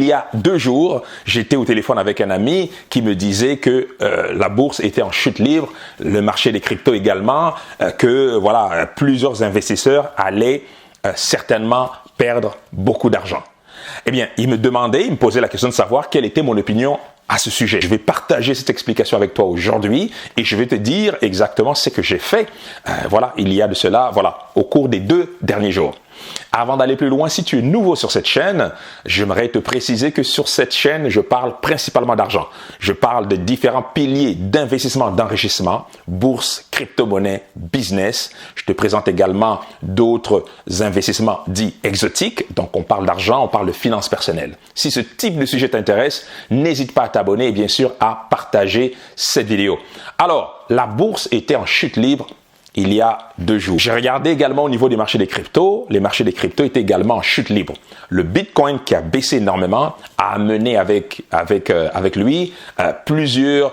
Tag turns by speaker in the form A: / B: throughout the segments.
A: il y a 2 jours, j'étais au téléphone avec un ami qui me disait que la bourse était en chute libre, le marché des cryptos également, que voilà, plusieurs investisseurs allaient certainement perdre beaucoup d'argent. Eh bien, il me posait la question de savoir quelle était mon opinion à ce sujet. Je vais partager cette explication avec toi aujourd'hui et je vais te dire exactement ce que j'ai fait, il y a de cela, au cours des 2 derniers jours. Avant d'aller plus loin, si tu es nouveau sur cette chaîne, j'aimerais te préciser que sur cette chaîne, je parle principalement d'argent. Je parle de différents piliers d'investissement, d'enrichissement, bourse, crypto-monnaie, business. Je te présente également d'autres investissements dits exotiques. Donc, on parle d'argent, on parle de finances personnelles. Si ce type de sujet t'intéresse, n'hésite pas à t'abonner et bien sûr à partager cette vidéo. Alors, la bourse était en chute libre il y a 2 jours. J'ai regardé également au niveau des marchés des cryptos. Les marchés des cryptos étaient également en chute libre. Le Bitcoin qui a baissé énormément a amené avec lui plusieurs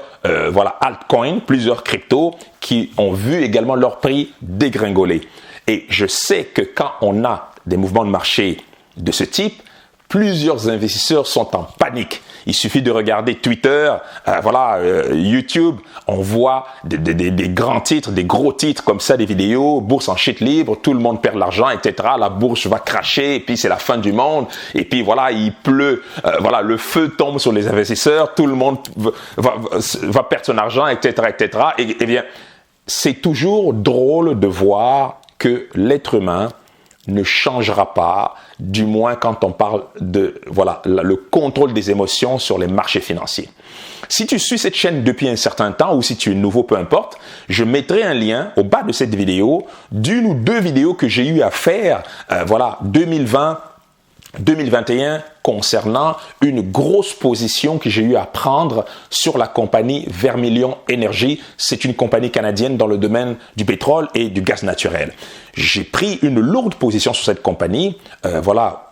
A: altcoins, plusieurs cryptos qui ont vu également leur prix dégringoler. Et je sais que quand on a des mouvements de marché de ce type, plusieurs investisseurs sont en panique. Il suffit de regarder Twitter, YouTube, on voit des grands titres, des gros titres comme ça, des vidéos, bourse en chute libre, tout le monde perd de l'argent, etc. La bourse va cracher, et puis c'est la fin du monde, et puis voilà, il pleut, le feu tombe sur les investisseurs, tout le monde va perdre son argent, etc., etc. Et bien, c'est toujours drôle de voir que l'être humain ne changera pas, du moins quand on parle de le contrôle des émotions sur les marchés financiers. Si tu suis cette chaîne depuis un certain temps ou si tu es nouveau, peu importe, je mettrai un lien au bas de cette vidéo d'une ou 2 vidéos que j'ai eu à faire 2020 2021 concernant une grosse position que j'ai eu à prendre sur la compagnie Vermilion Energy. C'est une compagnie canadienne dans le domaine du pétrole et du gaz naturel. J'ai pris une lourde position sur cette compagnie,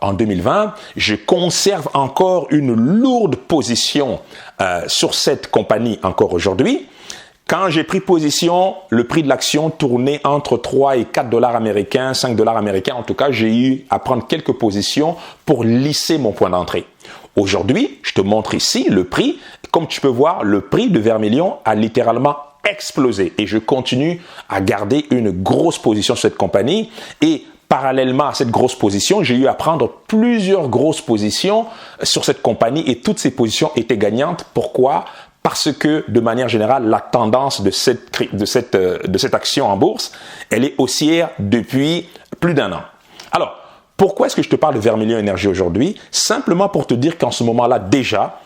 A: en 2020. Je conserve encore une lourde position sur cette compagnie encore aujourd'hui. Quand j'ai pris position, le prix de l'action tournait entre 3 et 4 dollars américains, 5 dollars américains. En tout cas, j'ai eu à prendre quelques positions pour lisser mon point d'entrée. Aujourd'hui, je te montre ici le prix. Comme tu peux voir, le prix de Vermilion a littéralement explosé et je continue à garder une grosse position sur cette compagnie et parallèlement à cette grosse position, j'ai eu à prendre plusieurs grosses positions sur cette compagnie et toutes ces positions étaient gagnantes. Pourquoi ? Parce que, de manière générale, la tendance de cette action en bourse, elle est haussière depuis plus d'1 an. Alors, pourquoi est-ce que je te parle de Vermilion Energy aujourd'hui? Simplement pour te dire qu'en ce moment-là, déjà,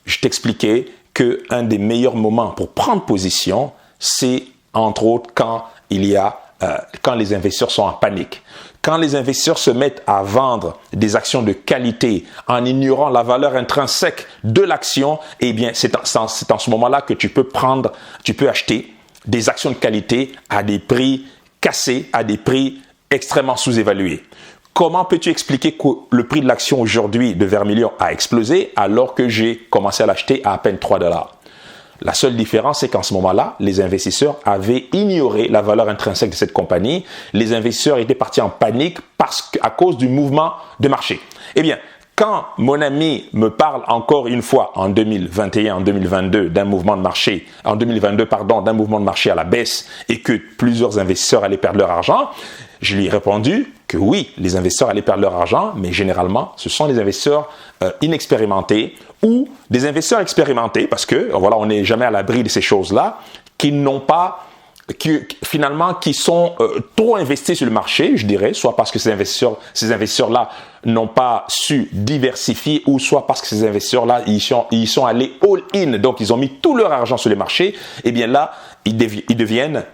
A: je t'expliquais qu'un des meilleurs moments pour prendre position, c'est entre autres quand les investisseurs sont en panique. Quand les investisseurs se mettent à vendre des actions de qualité en ignorant la valeur intrinsèque de l'action, eh bien, c'est en ce moment-là que tu peux acheter des actions de qualité à des prix cassés, à des prix extrêmement sous-évalués. Comment peux-tu expliquer que le prix de l'action aujourd'hui de Vermilion a explosé alors que j'ai commencé à l'acheter à peine 3 dollars? La seule différence, c'est qu'en ce moment-là, les investisseurs avaient ignoré la valeur intrinsèque de cette compagnie. Les investisseurs étaient partis en panique à cause du mouvement de marché. Eh bien, quand mon ami me parle encore une fois en 2021, en 2022 d'un mouvement de marché, d'un mouvement de marché à la baisse et que plusieurs investisseurs allaient perdre leur argent, je lui ai répondu que oui, les investisseurs allaient perdre leur argent, mais généralement, ce sont des investisseurs inexpérimentés ou des investisseurs expérimentés, parce que on n'est jamais à l'abri de ces choses-là, qui sont trop investis sur le marché, je dirais, soit parce que ces investisseurs-là n'ont pas su diversifier, ou soit parce que ces investisseurs-là, ils sont allés all-in, donc ils ont mis tout leur argent sur les marchés, et bien là, ils deviennent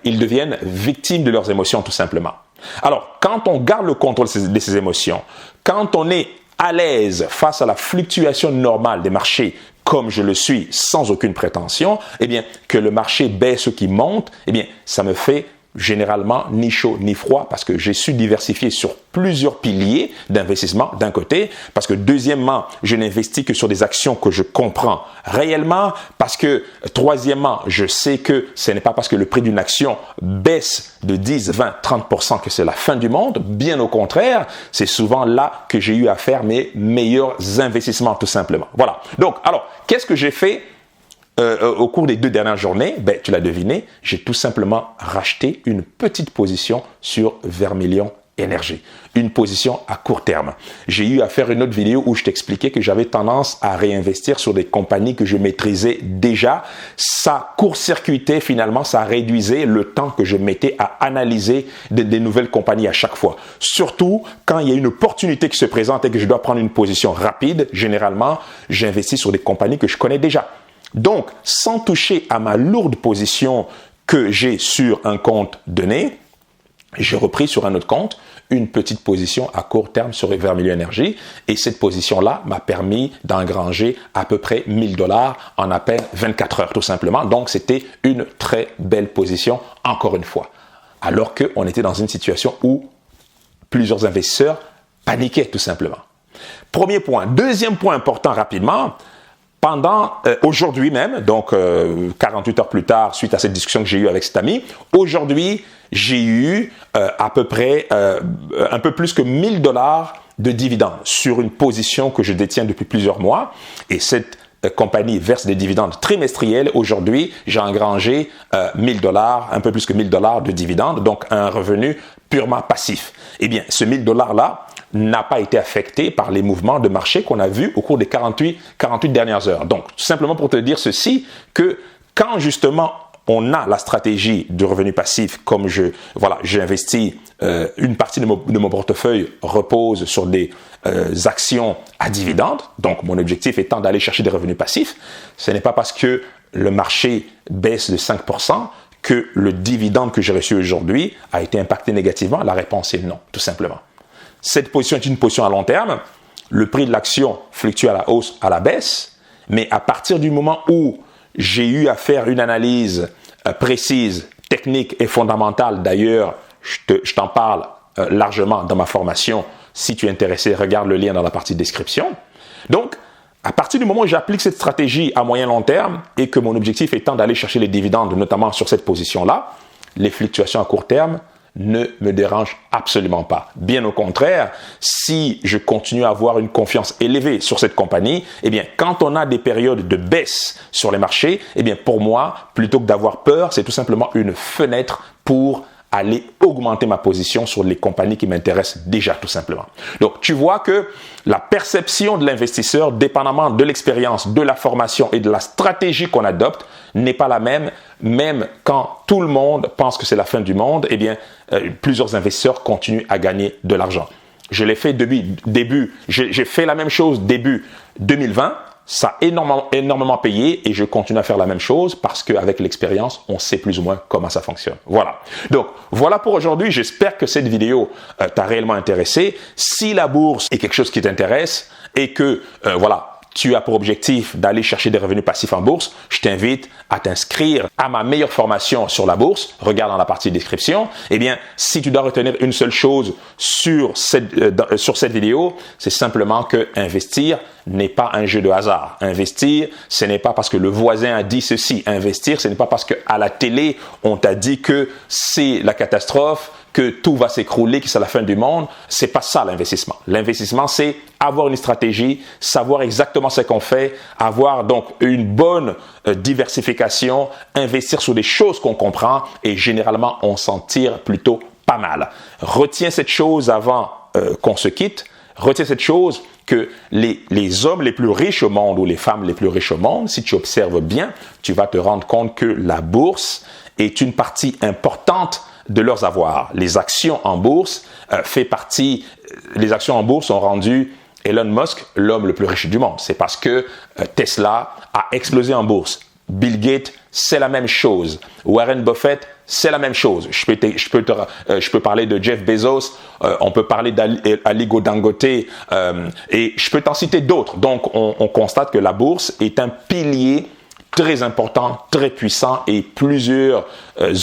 A: victimes de leurs émotions, tout simplement. Alors, quand on garde le contrôle de ces émotions, quand on est à l'aise face à la fluctuation normale des marchés, comme je le suis sans aucune prétention, eh bien, que le marché baisse ou qu'il monte, eh bien, ça me fait généralement ni chaud ni froid parce que j'ai su diversifier sur plusieurs piliers d'investissement d'un côté, parce que deuxièmement, je n'investis que sur des actions que je comprends réellement, parce que troisièmement, je sais que ce n'est pas parce que le prix d'une action baisse de 10, 20, 30% que c'est la fin du monde, bien au contraire, c'est souvent là que j'ai eu à faire mes meilleurs investissements tout simplement. Voilà. Donc, alors, qu'est-ce que j'ai fait au cours des 2 dernières journées? Ben, tu l'as deviné, j'ai tout simplement racheté une petite position sur Vermilion Énergie, une position à court terme. J'ai eu à faire une autre vidéo où je t'expliquais que j'avais tendance à réinvestir sur des compagnies que je maîtrisais déjà. Ça court-circuitait finalement, ça réduisait le temps que je mettais à analyser des nouvelles compagnies à chaque fois. Surtout quand il y a une opportunité qui se présente et que je dois prendre une position rapide, généralement, j'investis sur des compagnies que je connais déjà. Donc, sans toucher à ma lourde position que j'ai sur un compte donné, j'ai repris sur un autre compte une petite position à court terme sur Vermilion Énergie et cette position-là m'a permis d'engranger à peu près 1000 $ en à peine 24 heures tout simplement. Donc, c'était une très belle position encore une fois. Alors qu'on était dans une situation où plusieurs investisseurs paniquaient tout simplement. Premier point. Deuxième point important rapidement. Pendant aujourd'hui même, donc 48 heures plus tard, suite à cette discussion que j'ai eue avec cet ami, aujourd'hui, j'ai eu à peu près un peu plus que 1000 $ de dividendes sur une position que je détiens depuis plusieurs mois. Et cette compagnie verse des dividendes trimestriels. Aujourd'hui, j'ai engrangé 1000 $, un peu plus que 1000 $ de dividendes, donc un revenu purement passif. Eh bien, ce 1000 $ là n'a pas été affecté par les mouvements de marché qu'on a vus au cours des 48 dernières heures. Donc, tout simplement pour te dire ceci, que quand justement on a la stratégie du revenu passif, comme j'ai investi une partie de mon portefeuille repose sur des actions à dividendes, donc mon objectif étant d'aller chercher des revenus passifs, ce n'est pas parce que le marché baisse de 5% que le dividende que j'ai reçu aujourd'hui a été impacté négativement. La réponse est non, tout simplement. Cette position est une position à long terme. Le prix de l'action fluctue à la hausse, à la baisse. Mais à partir du moment où j'ai eu à faire une analyse précise, technique et fondamentale, d'ailleurs, je t'en parle largement dans ma formation. Si tu es intéressé, regarde le lien dans la partie description. Donc, à partir du moment où j'applique cette stratégie à moyen long terme et que mon objectif étant d'aller chercher les dividendes, notamment sur cette position-là, les fluctuations à court terme ne me dérange absolument pas. Bien au contraire, si je continue à avoir une confiance élevée sur cette compagnie, eh bien, quand on a des périodes de baisse sur les marchés, eh bien, pour moi, plutôt que d'avoir peur, c'est tout simplement une fenêtre pour aller augmenter ma position sur les compagnies qui m'intéressent déjà, tout simplement. Donc, tu vois que la perception de l'investisseur, dépendamment de l'expérience, de la formation et de la stratégie qu'on adopte, n'est pas la même, même quand tout le monde pense que c'est la fin du monde, eh bien, plusieurs investisseurs continuent à gagner de l'argent. Je l'ai fait j'ai fait la même chose début 2020, ça a énormément payé et je continue à faire la même chose parce qu'avec l'expérience, on sait plus ou moins comment ça fonctionne. Voilà. Donc, voilà pour aujourd'hui. J'espère que cette vidéo t'a réellement intéressé. Si la bourse est quelque chose qui t'intéresse et que, tu as pour objectif d'aller chercher des revenus passifs en bourse, je t'invite à t'inscrire à ma meilleure formation sur la bourse. Regarde dans la partie description. Eh bien, si tu dois retenir une seule chose sur cette vidéo, c'est simplement que investir n'est pas un jeu de hasard. Investir, ce n'est pas parce que le voisin a dit ceci. Investir, ce n'est pas parce que à la télé, on t'a dit que c'est la catastrophe, que tout va s'écrouler, que c'est la fin du monde. C'est pas ça l'investissement. L'investissement, c'est avoir une stratégie, savoir exactement ce qu'on fait, avoir donc une bonne diversification, investir sur des choses qu'on comprend et généralement, on s'en tire plutôt pas mal. Retiens cette chose avant qu'on se quitte. Retiens cette chose que les hommes les plus riches au monde ou les femmes les plus riches au monde, si tu observes bien, tu vas te rendre compte que la bourse est une partie importante de leurs avoirs. Les actions en bourse les actions en bourse ont rendu Elon Musk l'homme le plus riche du monde. C'est parce que Tesla a explosé en bourse. Bill Gates, c'est la même chose. Warren Buffett, c'est la même chose. Je peux parler de Jeff Bezos, on peut parler d'Aliko Dangote et je peux t'en citer d'autres. Donc, on constate que la bourse est un pilier très important, très puissant et plusieurs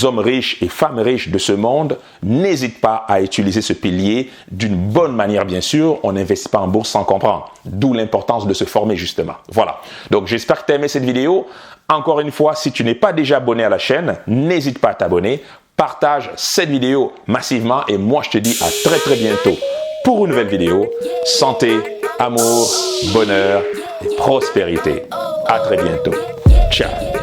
A: hommes riches et femmes riches de ce monde n'hésitent pas à utiliser ce pilier d'une bonne manière, bien sûr. On n'investit pas en bourse sans comprendre. D'où l'importance de se former, justement. Voilà. Donc, j'espère que tu as aimé cette vidéo. Encore une fois, si tu n'es pas déjà abonné à la chaîne, n'hésite pas à t'abonner. Partage cette vidéo massivement et moi, je te dis à très très bientôt pour une nouvelle vidéo. Santé, amour, bonheur et prospérité. À très bientôt. Ciao.